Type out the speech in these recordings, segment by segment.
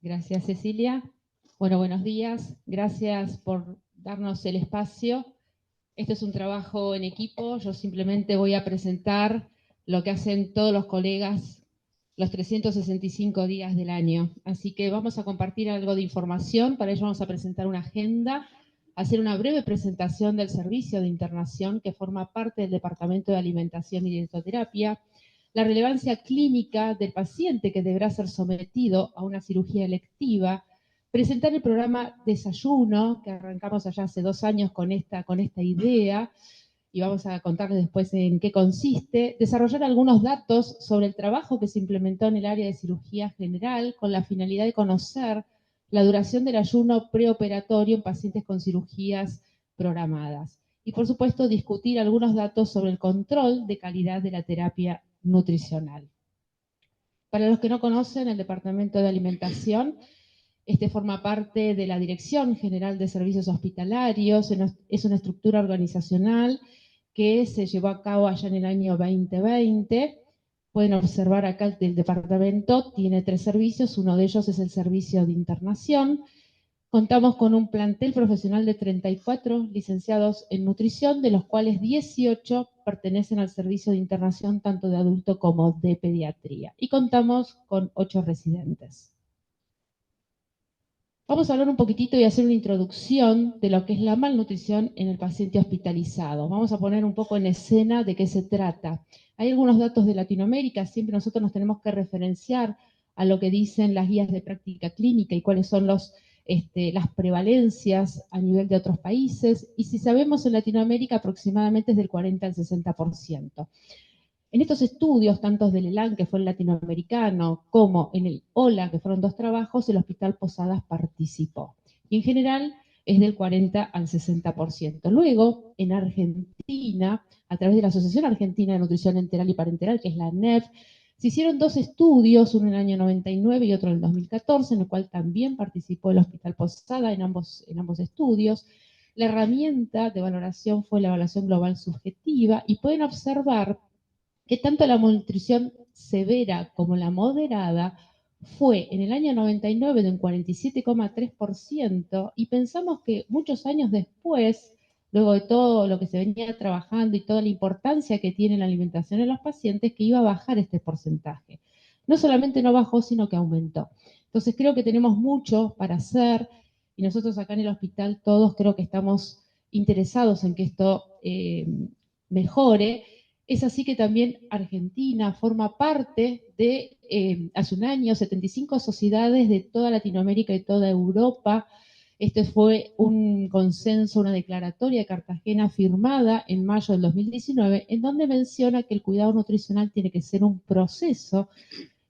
Gracias, Cecilia. Bueno, buenos días. Gracias por darnos el espacio. Este es un trabajo en equipo. Yo simplemente voy a presentar lo que hacen todos los colegas los 365 días del año. Así que vamos a compartir algo de información. Para ello vamos a presentar una agenda, hacer una breve presentación del servicio de internación que forma parte del Departamento de Alimentación y Dietoterapia, la relevancia clínica del paciente que deberá ser sometido a una cirugía electiva, presentar el programa Desayuno, que arrancamos allá hace 2 años con esta idea, y vamos a contarles después en qué consiste, desarrollar algunos datos sobre el trabajo que se implementó en el área de cirugía general con la finalidad de conocer la duración del ayuno preoperatorio en pacientes con cirugías programadas. Y por supuesto discutir algunos datos sobre el control de calidad de la terapia nutricional. Para los que no conocen, el Departamento de Alimentación forma parte de la Dirección General de Servicios Hospitalarios, es una estructura organizacional que se llevó a cabo allá en el año 2020. Pueden observar acá el departamento tiene 3 servicios, uno de ellos es el servicio de internación. Contamos con un plantel profesional de 34 licenciados en nutrición, de los cuales 18 pertenecen al servicio de internación tanto de adulto como de pediatría. Y contamos con 8 residentes. Vamos a hablar un poquitito y hacer una introducción de lo que es la malnutrición en el paciente hospitalizado. Vamos a poner un poco en escena de qué se trata. Hay algunos datos de Latinoamérica, siempre nosotros nos tenemos que referenciar a lo que dicen las guías de práctica clínica y cuáles son las prevalencias a nivel de otros países. Y si sabemos, en Latinoamérica aproximadamente es del 40 al 60%. En estos estudios, tanto del ELAN, que fue el latinoamericano, como en el OLA, que fueron 2 trabajos, el Hospital Posadas participó. Y en general es del 40 al 60%. Luego, en Argentina, a través de la Asociación Argentina de Nutrición Enteral y Parenteral, que es la ANEP, se hicieron 2 estudios, uno en el año 99 y otro en el 2014, en el cual también participó el Hospital Posada en ambos estudios. La herramienta de valoración fue la evaluación global subjetiva y pueden observar que tanto la malnutrición severa como la moderada fue en el año 99 de un 47,3% y pensamos que muchos años después, luego de todo lo que se venía trabajando y toda la importancia que tiene la alimentación en los pacientes, que iba a bajar este porcentaje. No solamente no bajó, sino que aumentó. Entonces creo que tenemos mucho para hacer y nosotros acá en el hospital todos creo que estamos interesados en que esto mejore. Es así que también Argentina forma parte de, hace un año, 75 sociedades de toda Latinoamérica y toda Europa. Este fue un consenso, una declaratoria de Cartagena firmada en mayo del 2019, en donde menciona que el cuidado nutricional tiene que ser un proceso.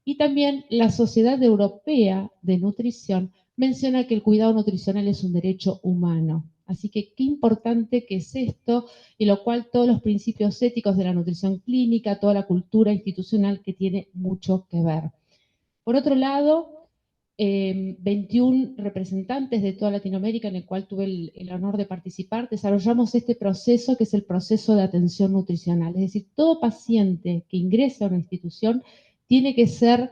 Y también la Sociedad Europea de Nutrición menciona que el cuidado nutricional es un derecho humano. Así que qué importante que es esto, y lo cual todos los principios éticos de la nutrición clínica, toda la cultura institucional que tiene mucho que ver. Por otro lado, 21 representantes de toda Latinoamérica, en el cual tuve el honor de participar, desarrollamos este proceso que es el proceso de atención nutricional. Es decir, todo paciente que ingresa a una institución tiene que ser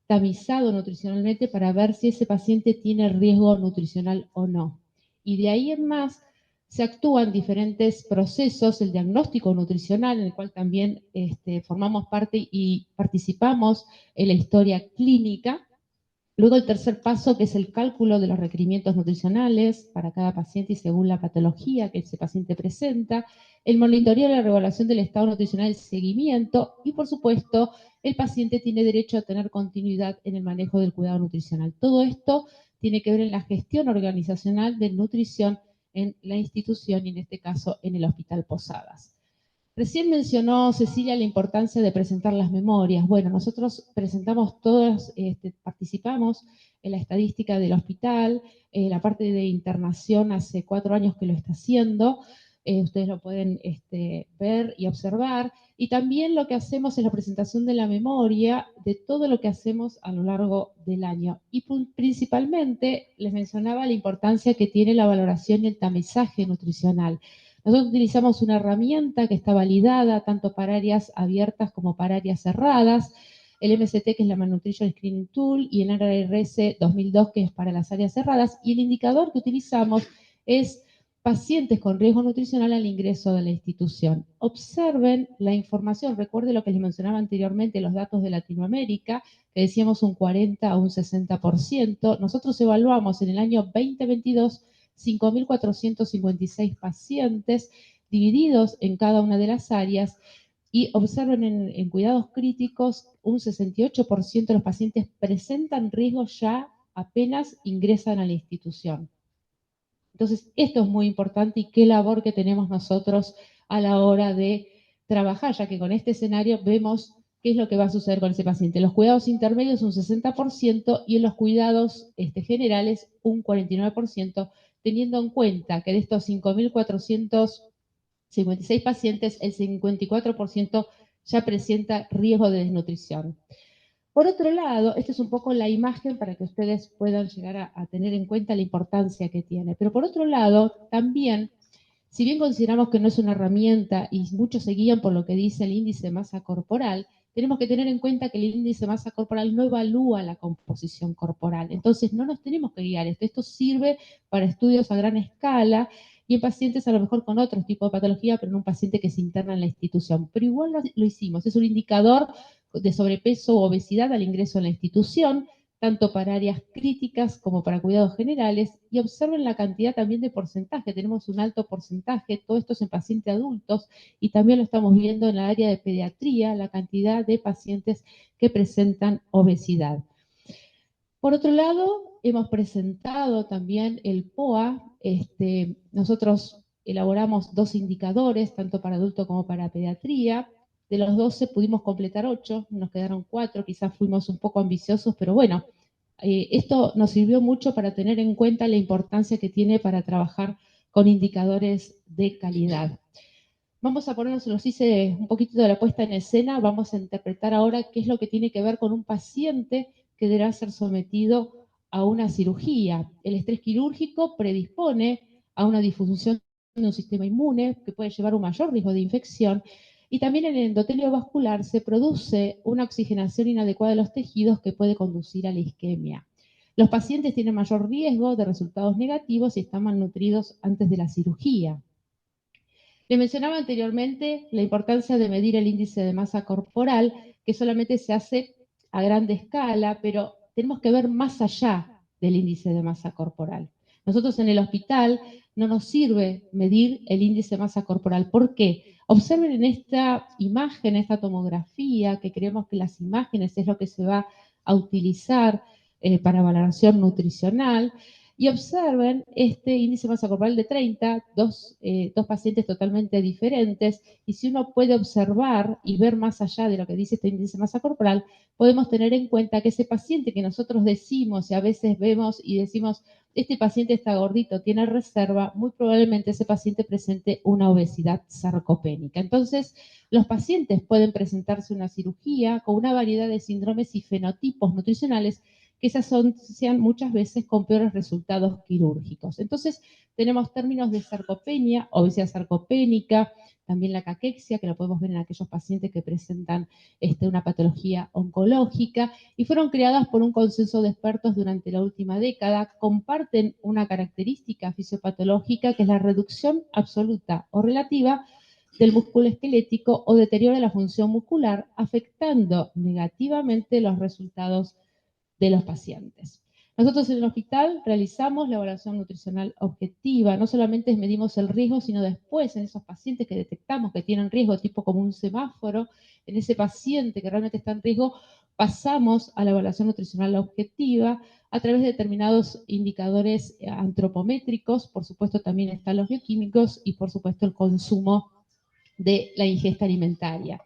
tamizado nutricionalmente para ver si ese paciente tiene riesgo nutricional o no. Y de ahí en más se actúan diferentes procesos, el diagnóstico nutricional, en el cual también formamos parte y participamos en la historia clínica. Luego el tercer paso, que es el cálculo de los requerimientos nutricionales para cada paciente y según la patología que ese paciente presenta, el monitoreo y la evaluación del estado nutricional, el seguimiento y, por supuesto, el paciente tiene derecho a tener continuidad en el manejo del cuidado nutricional. Todo esto tiene que ver en la gestión organizacional de nutrición en la institución y en este caso en el Hospital Posadas. Recién mencionó Cecilia la importancia de presentar las memorias. Bueno, nosotros presentamos todas, participamos en la estadística del hospital, la parte de internación hace 4 años que lo está haciendo, ustedes lo pueden ver y observar, y también lo que hacemos es la presentación de la memoria de todo lo que hacemos a lo largo del año. Y principalmente les mencionaba la importancia que tiene la valoración y el tamizaje nutricional. Nosotros utilizamos una herramienta que está validada tanto para áreas abiertas como para áreas cerradas. el MST, que es la Malnutrition Screening Tool, y el NRS 2002, que es para las áreas cerradas, y el indicador que utilizamos es pacientes con riesgo nutricional al ingreso de la institución. Observen la información, recuerde lo que les mencionaba anteriormente, los datos de Latinoamérica, que decíamos un 40 a un 60%. Nosotros evaluamos en el año 2022 5.456 pacientes divididos en cada una de las áreas, y observen en cuidados críticos un 68% de los pacientes presentan riesgo ya apenas ingresan a la institución. Entonces, esto es muy importante y qué labor que tenemos nosotros a la hora de trabajar, ya que con este escenario vemos qué es lo que va a suceder con ese paciente. En los cuidados intermedios un 60% y en los cuidados generales un 49%, teniendo en cuenta que de estos 5.456 pacientes, el 54% ya presenta riesgo de desnutrición. Por otro lado, esta es un poco la imagen para que ustedes puedan llegar a tener en cuenta la importancia que tiene. Pero por otro lado, también, si bien consideramos que no es una herramienta y muchos se guían por lo que dice el índice de masa corporal, tenemos que tener en cuenta que el índice de masa corporal no evalúa la composición corporal. Entonces, no nos tenemos que guiar esto. Esto sirve para estudios a gran escala y en pacientes a lo mejor con otro tipo de patología, pero en un paciente que se interna en la institución. Pero igual lo hicimos. Es un indicador de sobrepeso o obesidad al ingreso a la institución, tanto para áreas críticas como para cuidados generales, y observen la cantidad también de porcentaje. Tenemos un alto porcentaje, todo esto es en pacientes adultos, y también lo estamos viendo en la área de pediatría, la cantidad de pacientes que presentan obesidad. Por otro lado, hemos presentado también el POA. Nosotros elaboramos 2 indicadores, tanto para adulto como para pediatría. De los 12 pudimos completar 8, nos quedaron 4, quizás fuimos un poco ambiciosos, pero bueno, esto nos sirvió mucho para tener en cuenta la importancia que tiene para trabajar con indicadores de calidad. Vamos a ponernos, los hice un poquito de la puesta en escena, vamos a interpretar ahora qué es lo que tiene que ver con un paciente que deberá ser sometido a una cirugía. El estrés quirúrgico predispone a una disfunción de un sistema inmune que puede llevar a un mayor riesgo de infección, y también en el endotelio vascular se produce una oxigenación inadecuada de los tejidos que puede conducir a la isquemia. Los pacientes tienen mayor riesgo de resultados negativos si están malnutridos antes de la cirugía. Les mencionaba anteriormente la importancia de medir el índice de masa corporal, que solamente se hace a grande escala, pero tenemos que ver más allá del índice de masa corporal. Nosotros en el hospital no nos sirve medir el índice de masa corporal. ¿Por qué? Observen en esta imagen, esta tomografía, que creemos que las imágenes es lo que se va a utilizar para valoración nutricional. Y observen este índice de masa corporal de 30, dos pacientes totalmente diferentes, y si uno puede observar y ver más allá de lo que dice este índice de masa corporal, podemos tener en cuenta que ese paciente que nosotros decimos y a veces vemos y decimos, este paciente está gordito, tiene reserva, muy probablemente ese paciente presente una obesidad sarcopénica. Entonces, los pacientes pueden presentarse una cirugía con una variedad de síndromes y fenotipos nutricionales que se asocian muchas veces con peores resultados quirúrgicos. Entonces, tenemos términos de sarcopenia, obesidad sarcopénica, también la caquexia, que lo podemos ver en aquellos pacientes que presentan una patología oncológica, y fueron creadas por un consenso de expertos durante la última década. Comparten una característica fisiopatológica que es la reducción absoluta o relativa del músculo esquelético o deterioro de la función muscular, afectando negativamente los resultados de los pacientes. Nosotros en el hospital realizamos la evaluación nutricional objetiva. No solamente medimos el riesgo, sino después en esos pacientes que detectamos que tienen riesgo, tipo como un semáforo, en ese paciente que realmente está en riesgo, pasamos a la evaluación nutricional objetiva a través de determinados indicadores antropométricos. Por supuesto también están los bioquímicos y por supuesto el consumo de la ingesta alimentaria.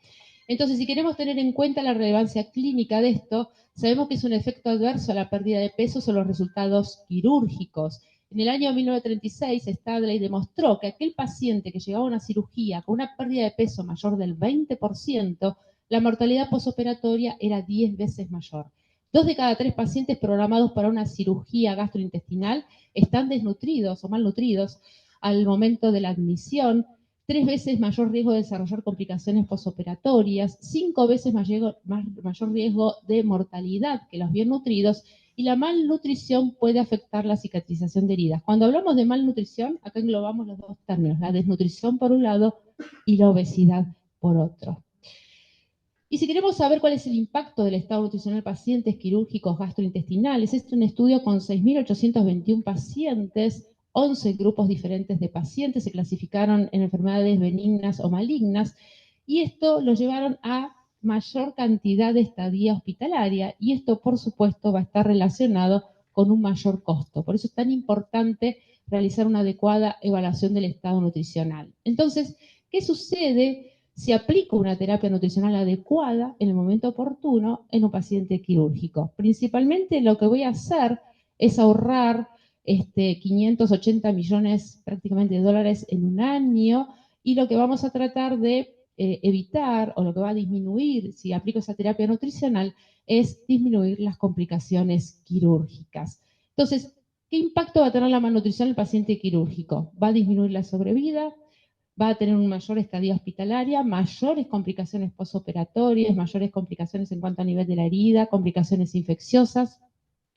Entonces, si queremos tener en cuenta la relevancia clínica de esto, sabemos que es un efecto adverso a la pérdida de peso sobre los resultados quirúrgicos. En el año 1936, Stadley demostró que aquel paciente que llegaba a una cirugía con una pérdida de peso mayor del 20%, la mortalidad posoperatoria era 10 veces mayor. 2 de cada 3 pacientes programados para una cirugía gastrointestinal están desnutridos o malnutridos al momento de la admisión. 3 veces mayor riesgo de desarrollar complicaciones posoperatorias, 5 veces mayor riesgo de mortalidad que los bien nutridos, y la malnutrición puede afectar la cicatrización de heridas. Cuando hablamos de malnutrición, acá englobamos los dos términos, la desnutrición por un lado y la obesidad por otro. Y si queremos saber cuál es el impacto del estado nutricional en pacientes quirúrgicos gastrointestinales, este es un estudio con 6.821 pacientes, 11 grupos diferentes de pacientes, se clasificaron en enfermedades benignas o malignas, y esto lo llevaron a mayor cantidad de estadía hospitalaria, y esto, por supuesto, va a estar relacionado con un mayor costo. Por eso es tan importante realizar una adecuada evaluación del estado nutricional. Entonces, ¿qué sucede si aplico una terapia nutricional adecuada en el momento oportuno en un paciente quirúrgico? Principalmente lo que voy a hacer es ahorrar 580 millones prácticamente de dólares en un año, y lo que vamos a tratar de evitar, o lo que va a disminuir si aplico esa terapia nutricional, es disminuir las complicaciones quirúrgicas. Entonces, ¿qué impacto va a tener la malnutrición en el paciente quirúrgico? Va a disminuir la sobrevida, va a tener una mayor estadía hospitalaria, mayores complicaciones posoperatorias, mayores complicaciones en cuanto a nivel de la herida, complicaciones infecciosas.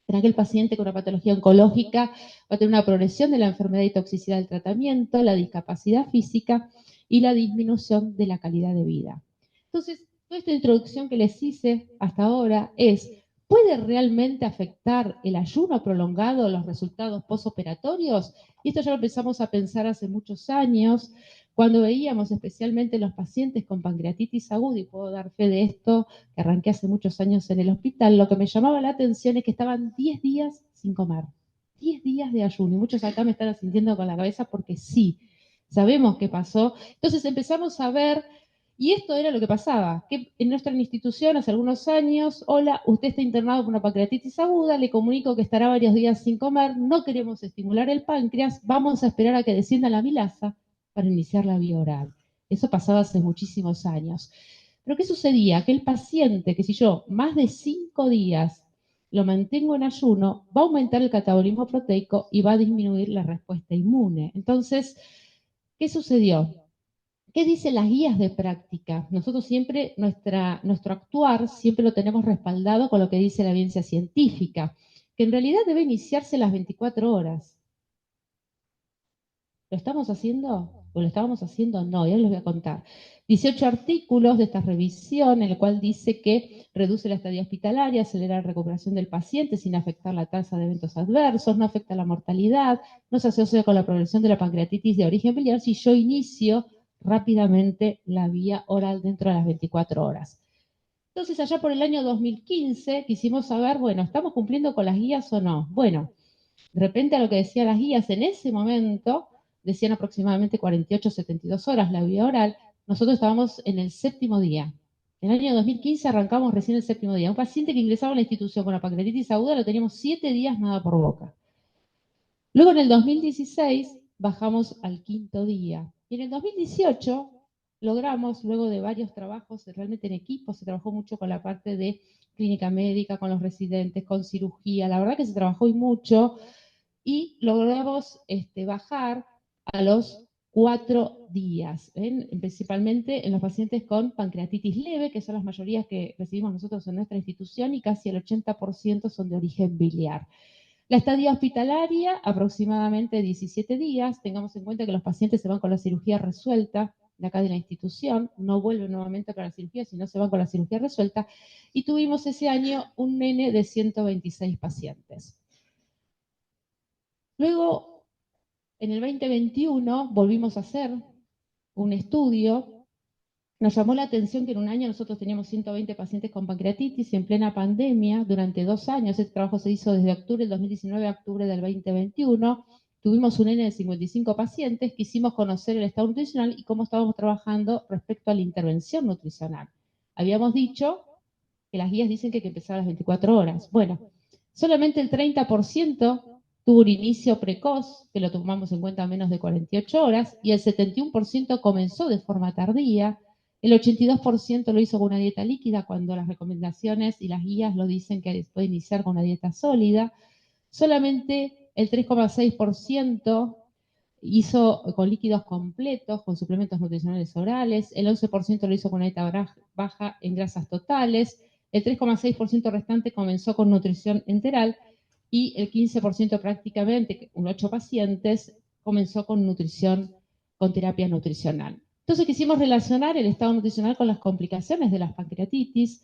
En aquel paciente con una patología oncológica va a tener una progresión de la enfermedad y toxicidad del tratamiento, la discapacidad física y la disminución de la calidad de vida. Entonces, toda esta introducción que les hice hasta ahora es: ¿puede realmente afectar el ayuno prolongado los resultados posoperatorios? Y esto ya lo empezamos a pensar hace muchos años, cuando veíamos especialmente los pacientes con pancreatitis aguda, y puedo dar fe de esto, que arranqué hace muchos años en el hospital. Lo que me llamaba la atención es que estaban 10 días sin comer, 10 días de ayuno, y muchos acá me están asintiendo con la cabeza porque sí, sabemos qué pasó. Entonces empezamos a ver, y esto era lo que pasaba, que en nuestra institución hace algunos años: hola, usted está internado con una pancreatitis aguda, le comunico que estará varios días sin comer, no queremos estimular el páncreas, vamos a esperar a que descienda la milasa para iniciar la vía oral. Eso pasaba hace muchísimos años. Pero ¿qué sucedía? Que el paciente, que si yo más de 5 días lo mantengo en ayuno, va a aumentar el catabolismo proteico y va a disminuir la respuesta inmune. Entonces, ¿qué sucedió? ¿Qué dicen las guías de práctica? Nosotros siempre, nuestro actuar siempre lo tenemos respaldado con lo que dice la evidencia científica, que en realidad debe iniciarse a las 24 horas. ¿Lo estamos haciendo? ¿O lo estábamos haciendo? No, ya les voy a contar. 18 artículos de esta revisión, en el cual dice que reduce la estadía hospitalaria, acelera la recuperación del paciente sin afectar la tasa de eventos adversos, no afecta la mortalidad, no se asocia con la progresión de la pancreatitis de origen biliar si yo inicio rápidamente la vía oral dentro de las 24 horas. Entonces, allá por el año 2015, quisimos saber, bueno, ¿estamos cumpliendo con las guías o no? Bueno, de repente, a lo que decían las guías en ese momento, decían aproximadamente 48, 72 horas la vía oral. Nosotros estábamos en el 7º día. En el año 2015 arrancamos recién el 7º día. Un paciente que ingresaba a la institución con la pancreatitis aguda lo teníamos 7 días nada por boca. Luego en el 2016 bajamos al 5º día. Y en el 2018 logramos, luego de varios trabajos realmente en equipo, se trabajó mucho con la parte de clínica médica, con los residentes, con cirugía. La verdad que se trabajó y mucho, y logramos bajar a los 4 días, principalmente en los pacientes con pancreatitis leve, que son las mayorías que recibimos nosotros en nuestra institución, y casi el 80% son de origen biliar. La estadía hospitalaria, aproximadamente 17 días. Tengamos en cuenta que los pacientes se van con la cirugía resuelta de acá de la institución, no vuelven nuevamente para la cirugía, sino se van con la cirugía resuelta, y tuvimos ese año un nene de 126 pacientes. Luego, en el 2021, volvimos a hacer un estudio. Nos llamó la atención que en un año nosotros teníamos 120 pacientes con pancreatitis, y en plena pandemia, durante 2 años, este trabajo se hizo desde octubre del 2019 a octubre del 2021, tuvimos un N de 55 pacientes, quisimos conocer el estado nutricional y cómo estábamos trabajando respecto a la intervención nutricional. Habíamos dicho que las guías dicen que hay que empezar a las 24 horas. Bueno, solamente el 30% tuvo un inicio precoz, que lo tomamos en cuenta a menos de 48 horas, y el 71% comenzó de forma tardía. El 82% lo hizo con una dieta líquida, cuando las recomendaciones y las guías lo dicen que puede iniciar con una dieta sólida. Solamente el 3,6% hizo con líquidos completos, con suplementos nutricionales orales, el 11% lo hizo con una dieta baja en grasas totales, el 3,6% restante comenzó con nutrición enteral y el 15% prácticamente, un 8 pacientes, comenzó con nutrición, con terapia nutricional. Entonces quisimos relacionar el estado nutricional con las complicaciones de la pancreatitis.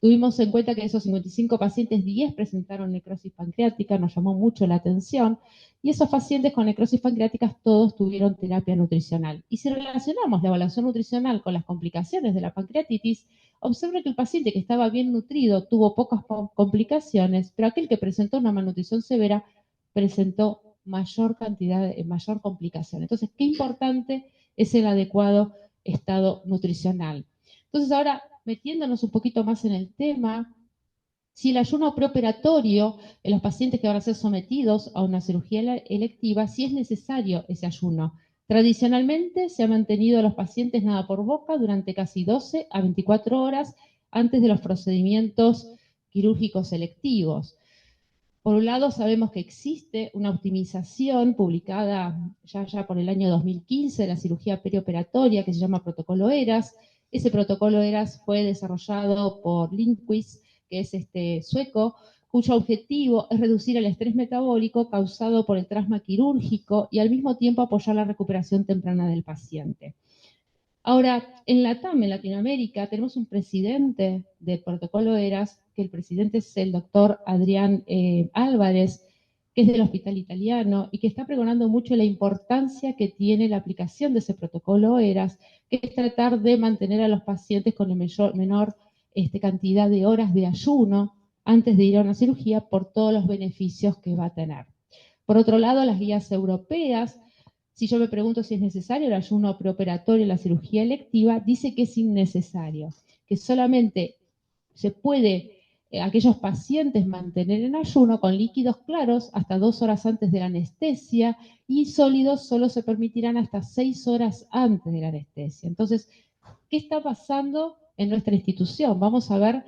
Tuvimos en cuenta que de esos 55 pacientes, 10 presentaron necrosis pancreática, nos llamó mucho la atención, y esos pacientes con necrosis pancreática todos tuvieron terapia nutricional. Y si relacionamos la evaluación nutricional con las complicaciones de la pancreatitis, observa que el paciente que estaba bien nutrido tuvo pocas complicaciones, pero aquel que presentó una malnutrición severa presentó mayor cantidad, mayor complicación. Entonces, qué importante es el adecuado estado nutricional. Entonces, ahora, metiéndonos un poquito más en el tema, si el ayuno preoperatorio en los pacientes que van a ser sometidos a una cirugía electiva, si es necesario ese ayuno. Tradicionalmente se ha mantenido a los pacientes nada por boca durante casi 12 a 24 horas antes de los procedimientos quirúrgicos electivos. Por un lado, sabemos que existe una optimización publicada ya por el año 2015 de la cirugía perioperatoria que se llama Protocolo ERAS. Ese protocolo ERAS fue desarrollado por Lindquist, que es sueco, cuyo objetivo es reducir el estrés metabólico causado por el trauma quirúrgico y al mismo tiempo apoyar la recuperación temprana del paciente. Ahora, en LATAM, en Latinoamérica, tenemos un presidente del protocolo ERAS, que el presidente es el doctor Adrián Álvarez, que es del Hospital Italiano y que está pregonando mucho la importancia que tiene la aplicación de ese protocolo ERAS, que es tratar de mantener a los pacientes con la menor cantidad de horas de ayuno antes de ir a una cirugía por todos los beneficios que va a tener. Por otro lado, las guías europeas, si yo me pregunto si es necesario el ayuno preoperatorio en la cirugía electiva, dice que es innecesario, que solamente se puede aquellos pacientes mantener en ayuno con líquidos claros hasta 2 horas antes de la anestesia y sólidos solo se permitirán hasta 6 horas antes de la anestesia. Entonces, ¿qué está pasando en nuestra institución? Vamos a ver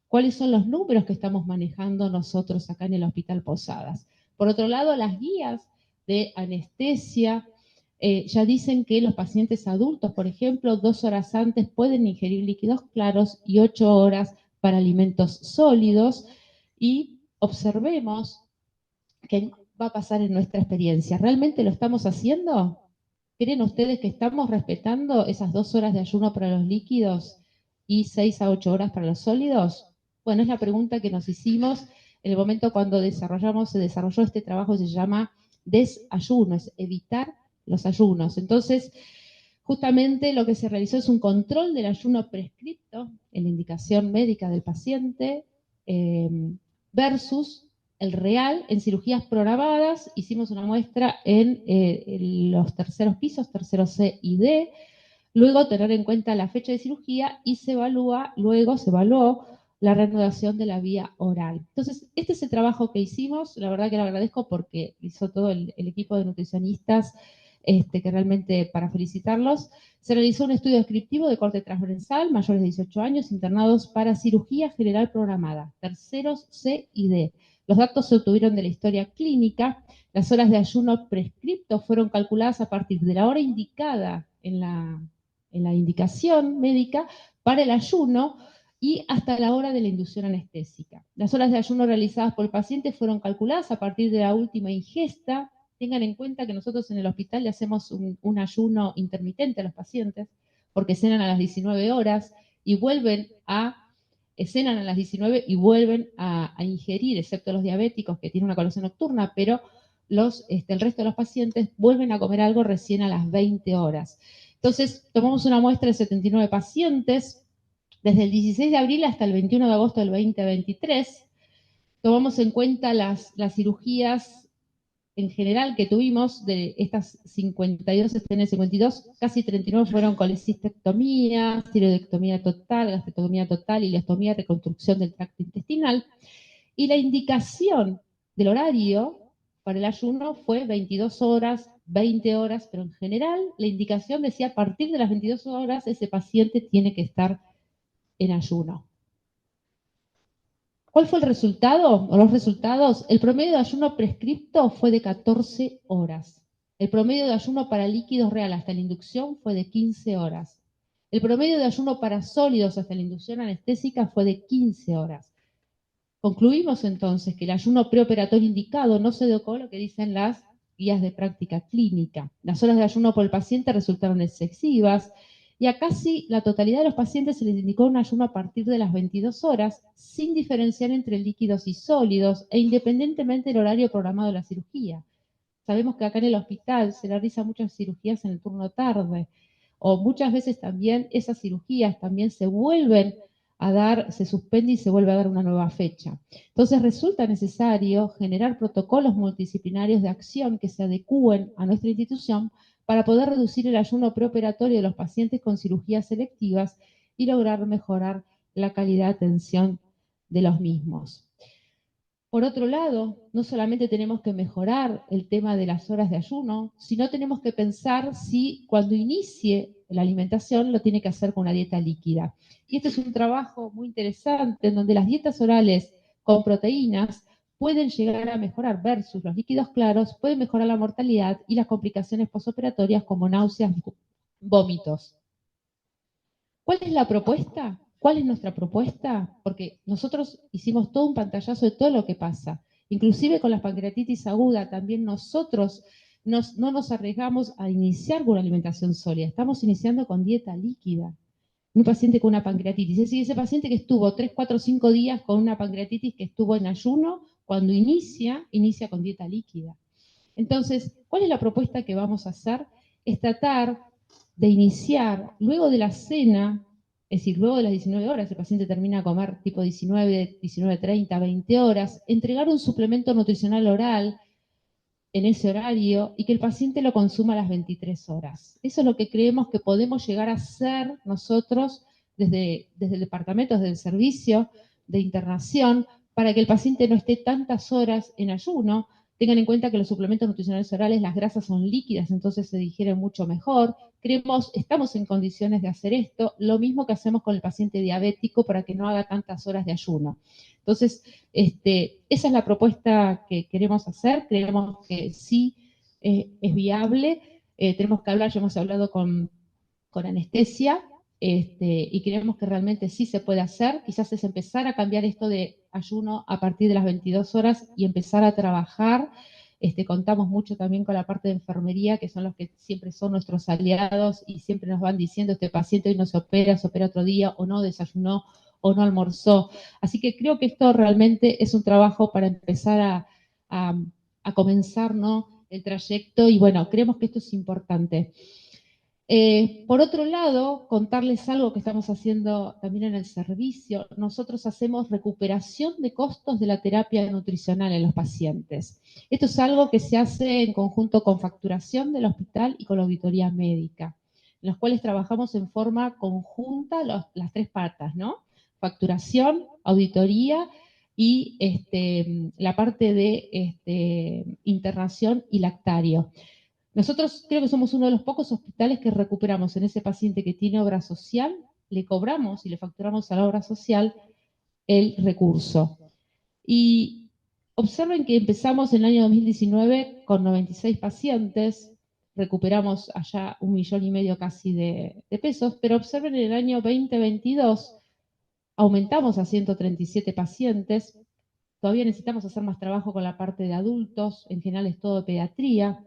cuáles son los números que estamos manejando nosotros acá en el Hospital Posadas. Por otro lado, las guías de anestesia ya dicen que los pacientes adultos, por ejemplo, 2 horas antes pueden ingerir líquidos claros y 8 horas para alimentos sólidos. Y observemos qué va a pasar en nuestra experiencia. ¿Realmente lo estamos haciendo? ¿Creen ustedes que estamos respetando esas 2 horas de ayuno para los líquidos y 6 a 8 horas para los sólidos? Bueno, es la pregunta que nos hicimos en el momento cuando se desarrolló este trabajo que se llama desayuno, es evitar los ayunos. Entonces, justamente lo que se realizó es un control del ayuno prescripto en la indicación médica del paciente versus el real en cirugías programadas. Hicimos una muestra en los terceros pisos, tercero C y D. Luego tener en cuenta la fecha de cirugía y luego se evaluó la reanudación de la vía oral. Entonces, este es el trabajo que hicimos. La verdad que lo agradezco porque hizo todo el equipo de nutricionistas, que realmente para felicitarlos. Se realizó un estudio descriptivo de corte transversal, mayores de 18 años, internados para cirugía general programada, terceros C y D. Los datos se obtuvieron de la historia clínica. Las horas de ayuno prescripto fueron calculadas a partir de la hora indicada en la indicación médica para el ayuno y hasta la hora de la inducción anestésica. Las horas de ayuno realizadas por el paciente fueron calculadas a partir de la última ingesta. Tengan en cuenta que nosotros en el hospital le hacemos un ayuno intermitente a los pacientes porque cenan a las 19 horas y cenan a las 19 y vuelven a ingerir, excepto los diabéticos que tienen una colación nocturna, pero el resto de los pacientes vuelven a comer algo recién a las 20 horas. Entonces, tomamos una muestra de 79 pacientes desde el 16 de abril hasta el 21 de agosto del 2023. Tomamos en cuenta las cirugías en general que tuvimos. De estas 52 STN52, casi 39 fueron colecistectomía, tiroidectomía total, gastrectomía total, ileostomía, reconstrucción del tracto intestinal. Y la indicación del horario para el ayuno fue 22 horas, 20 horas, pero en general la indicación decía a partir de las 22 horas ese paciente tiene que estar en ayuno. ¿Cuál fue el resultado o los resultados? El promedio de ayuno prescripto fue de 14 horas. El promedio de ayuno para líquidos real hasta la inducción fue de 15 horas. El promedio de ayuno para sólidos hasta la inducción anestésica fue de 15 horas. Concluimos entonces que el ayuno preoperatorio indicado no se adecuó a lo que dicen las guías de práctica clínica. Las horas de ayuno por el paciente resultaron excesivas y a casi la totalidad de los pacientes se les indicó un ayuno a partir de las 22 horas, sin diferenciar entre líquidos y sólidos e independientemente del horario programado de la cirugía. Sabemos que acá en el hospital se realizan muchas cirugías en el turno tarde, o muchas veces también esas cirugías también se vuelven a dar, se suspende y se vuelve a dar una nueva fecha. Entonces resulta necesario generar protocolos multidisciplinarios de acción que se adecúen a nuestra institución para poder reducir el ayuno preoperatorio de los pacientes con cirugías selectivas y lograr mejorar la calidad de atención de los mismos. Por otro lado, no solamente tenemos que mejorar el tema de las horas de ayuno, sino tenemos que pensar si cuando inicie la alimentación lo tiene que hacer con una dieta líquida. Y este es un trabajo muy interesante en donde las dietas orales con proteínas pueden llegar a mejorar versus los líquidos claros, pueden mejorar la mortalidad y las complicaciones posoperatorias como náuseas, vómitos. ¿Cuál es la propuesta? ¿Cuál es nuestra propuesta? Porque nosotros hicimos todo un pantallazo de todo lo que pasa. Inclusive con la pancreatitis aguda, también nosotros no nos arriesgamos a iniciar con una alimentación sólida. Estamos iniciando con dieta líquida. Un paciente con una pancreatitis. Es decir, ese paciente que estuvo 3, 4, 5 días con una pancreatitis que estuvo en ayuno, cuando inicia con dieta líquida. Entonces, ¿cuál es la propuesta que vamos a hacer? Es tratar de iniciar, luego de la cena, es decir, luego de las 19 horas, el paciente termina a comer tipo 19, 19:30, 20 horas, entregar un suplemento nutricional oral en ese horario y que el paciente lo consuma a las 23 horas. Eso es lo que creemos que podemos llegar a hacer nosotros desde el departamento, desde el servicio de internación, para que el paciente no esté tantas horas en ayuno. Tengan en cuenta que los suplementos nutricionales orales, las grasas son líquidas, entonces se digieren mucho mejor. Estamos en condiciones de hacer esto, lo mismo que hacemos con el paciente diabético para que no haga tantas horas de ayuno. Entonces, esa es la propuesta que queremos hacer, creemos que sí es viable, tenemos que hablar, ya hemos hablado con anestesia, y creemos que realmente sí se puede hacer, quizás es empezar a cambiar esto de ayuno a partir de las 22 horas y empezar a trabajar. Contamos mucho también con la parte de enfermería, que son los que siempre son nuestros aliados y siempre nos van diciendo, este paciente hoy no se opera otro día, o no desayunó, o no almorzó. Así que creo que esto realmente es un trabajo para empezar a comenzar, ¿no?, el trayecto, y bueno, creemos que esto es importante. Por otro lado, contarles algo que estamos haciendo también en el servicio. Nosotros hacemos recuperación de costos de la terapia nutricional en los pacientes. Esto es algo que se hace en conjunto con facturación del hospital y con la auditoría médica, en los cuales trabajamos en forma conjunta las tres patas, ¿no? Facturación, auditoría y la parte de internación y lactario. Nosotros creo que somos uno de los pocos hospitales que recuperamos en ese paciente que tiene obra social, le cobramos y le facturamos a la obra social el recurso. Y observen que empezamos en el año 2019 con 96 pacientes, recuperamos allá 1,5 millones casi de pesos, pero observen en el año 2022 aumentamos a 137 pacientes, todavía necesitamos hacer más trabajo con la parte de adultos, en general es todo pediatría.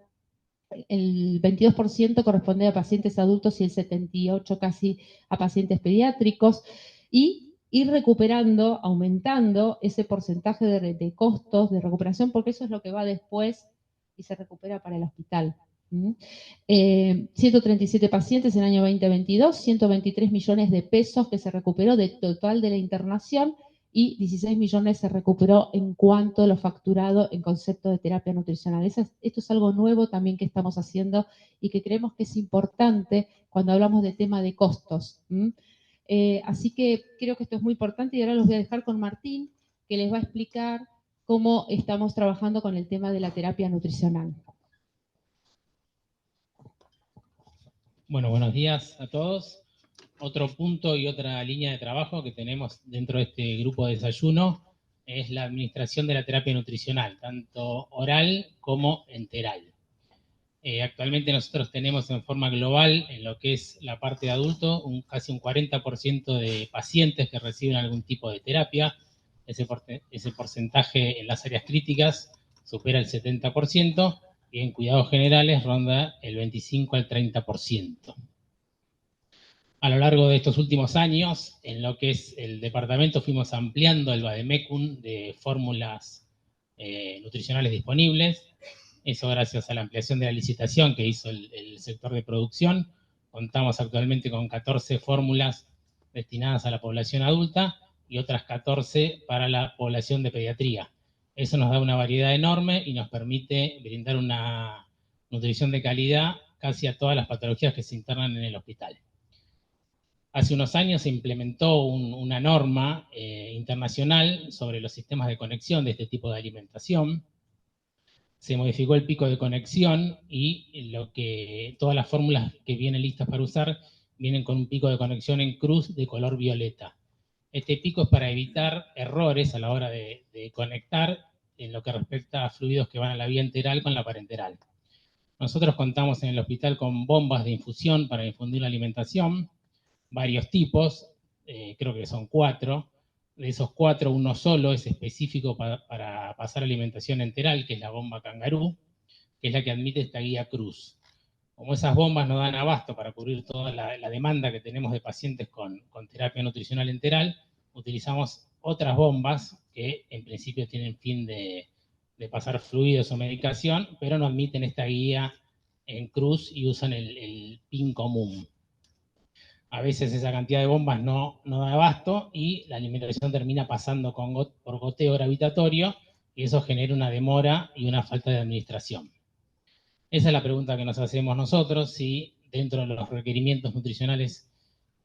El 22% corresponde a pacientes adultos y el 78% casi a pacientes pediátricos, y ir recuperando, aumentando ese porcentaje de costos de recuperación, porque eso es lo que va después y se recupera para el hospital. 137 pacientes en el año 2022, 123 millones de pesos que se recuperó del total de la internación, y 16 millones se recuperó en cuanto a lo facturado en concepto de terapia nutricional. Esto es algo nuevo también que estamos haciendo y que creemos que es importante cuando hablamos de tema de costos. Así que creo que esto es muy importante, y ahora los voy a dejar con Martín, que les va a explicar cómo estamos trabajando con el tema de la terapia nutricional. Bueno, buenos días a todos. Otro punto y otra línea de trabajo que tenemos dentro de este grupo de desayuno es la administración de la terapia nutricional, tanto oral como enteral. Actualmente nosotros tenemos en forma global, en lo que es la parte de adulto, casi un 40% de pacientes que reciben algún tipo de terapia. Ese porcentaje en las áreas críticas supera el 70% y en cuidados generales ronda el 25 al 30%. A lo largo de estos últimos años, en lo que es el departamento, fuimos ampliando el vademecum de fórmulas nutricionales disponibles. Eso gracias a la ampliación de la licitación que hizo el sector de producción. Contamos actualmente con 14 fórmulas destinadas a la población adulta y otras 14 para la población de pediatría. Eso nos da una variedad enorme y nos permite brindar una nutrición de calidad casi a todas las patologías que se internan en el hospital. Hace unos años se implementó una norma internacional sobre los sistemas de conexión de este tipo de alimentación. Se modificó el pico de conexión y todas las fórmulas que vienen listas para usar vienen con un pico de conexión en cruz de color violeta. Este pico es para evitar errores a la hora de conectar en lo que respecta a fluidos que van a la vía enteral con la parenteral. Nosotros contamos en el hospital con bombas de infusión para infundir la alimentación, varios tipos, creo que son 4. De esos 4, uno solo es específico para pasar alimentación enteral, que es la bomba Kangaroo, que es la que admite esta guía Cruz. Como esas bombas no dan abasto para cubrir toda la demanda que tenemos de pacientes con terapia nutricional enteral, utilizamos otras bombas que en principio tienen fin de pasar fluidos o medicación, pero no admiten esta guía en cruz y usan el PIN común. A veces esa cantidad de bombas no da abasto y la alimentación termina pasando por goteo gravitatorio y eso genera una demora y una falta de administración. Esa es la pregunta que nos hacemos nosotros, si dentro de los requerimientos nutricionales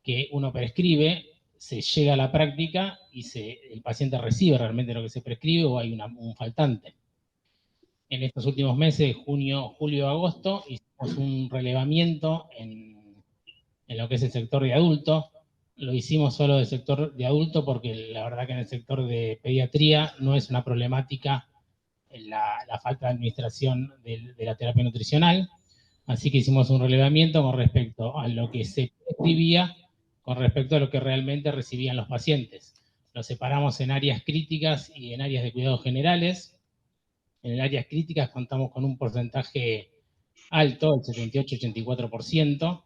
que uno prescribe se llega a la práctica y el paciente recibe realmente lo que se prescribe o hay un faltante. En estos últimos meses, junio, julio, agosto, hicimos un relevamiento en lo que es el sector de adulto. Lo hicimos solo del sector de adulto porque la verdad que en el sector de pediatría no es una problemática la falta de administración de la terapia nutricional. Así que hicimos un relevamiento con respecto a lo que se prescribía, con respecto a lo que realmente recibían los pacientes. Los separamos en áreas críticas y en áreas de cuidados generales. En el áreas críticas contamos con un porcentaje alto, el 78-84%,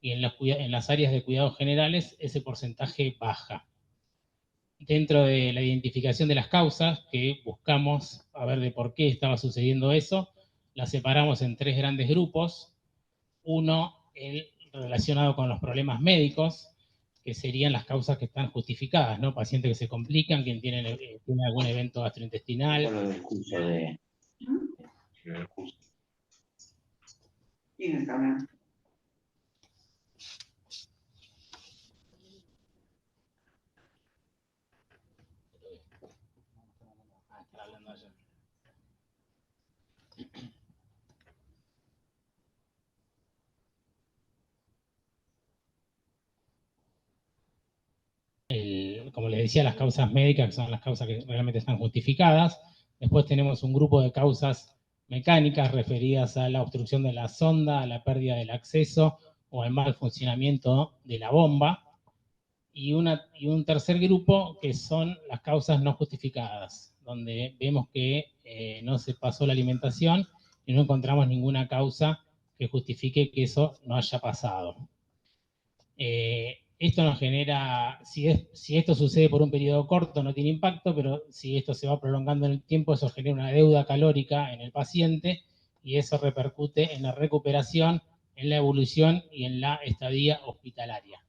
y en las áreas de cuidados generales ese porcentaje baja. Dentro de la identificación de las causas que buscamos a ver de por qué estaba sucediendo eso, las separamos en 3 grandes grupos. Uno, el relacionado con los problemas médicos, que serían las causas que están justificadas, ¿no? Pacientes que se complican, quien tiene algún evento gastrointestinal. ¿Quién está hablando? Como les decía, las causas médicas, que son las causas que realmente están justificadas. Después tenemos un grupo de causas mecánicas referidas a la obstrucción de la sonda, a la pérdida del acceso o al mal funcionamiento de la bomba. Y un tercer grupo que son las causas no justificadas, donde vemos que no se pasó la alimentación y no encontramos ninguna causa que justifique que eso no haya pasado. Esto nos genera, si esto sucede por un periodo corto no tiene impacto, pero si esto se va prolongando en el tiempo, eso genera una deuda calórica en el paciente y eso repercute en la recuperación, en la evolución y en la estadía hospitalaria.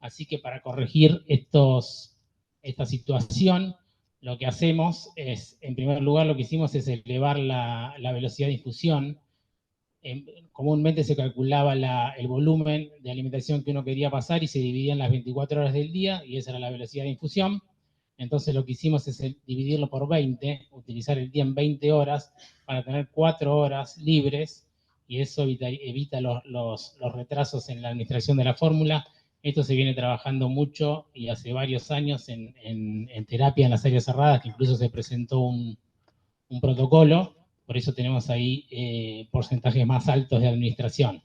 Así que para corregir esta situación, lo que hacemos es, en primer lugar, lo que hicimos es elevar la velocidad de infusión. Comúnmente se calculaba el volumen de alimentación que uno quería pasar y se dividía en las 24 horas del día y esa era la velocidad de infusión. Entonces lo que hicimos es dividirlo por 20, utilizar el día en 20 horas para tener 4 horas libres y eso evita los retrasos en la administración de la fórmula. Esto se viene trabajando mucho y hace varios años en terapia en las áreas cerradas, que incluso se presentó un protocolo por eso tenemos ahí porcentajes más altos de administración.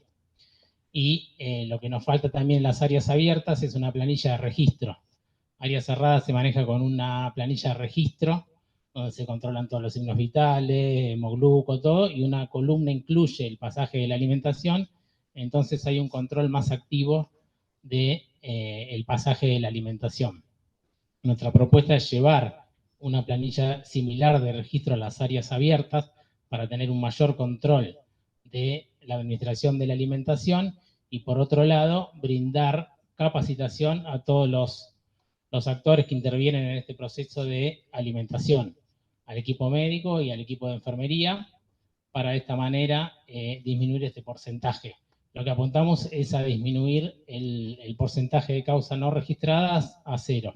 Y lo que nos falta también en las áreas abiertas es una planilla de registro. Área cerrada se maneja con una planilla de registro, donde se controlan todos los signos vitales, hemogluco, todo, y una columna incluye el pasaje de la alimentación, entonces hay un control más activo del pasaje de la alimentación. Nuestra propuesta es llevar una planilla similar de registro a las áreas abiertas para tener un mayor control de la administración de la alimentación y, por otro lado, brindar capacitación a todos los actores que intervienen en este proceso de alimentación, al equipo médico y al equipo de enfermería, para de esta manera disminuir este porcentaje. Lo que apuntamos es a disminuir el porcentaje de causas no registradas a 0.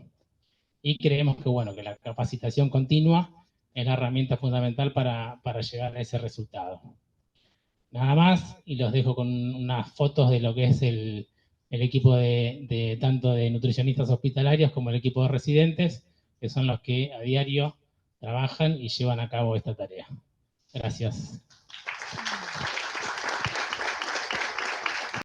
Y creemos que, bueno, que la capacitación continua es la herramienta fundamental para llegar a ese resultado. Nada más, y los dejo con unas fotos de lo que es el equipo tanto de nutricionistas hospitalarios como el equipo de residentes, que son los que a diario trabajan y llevan a cabo esta tarea. Gracias.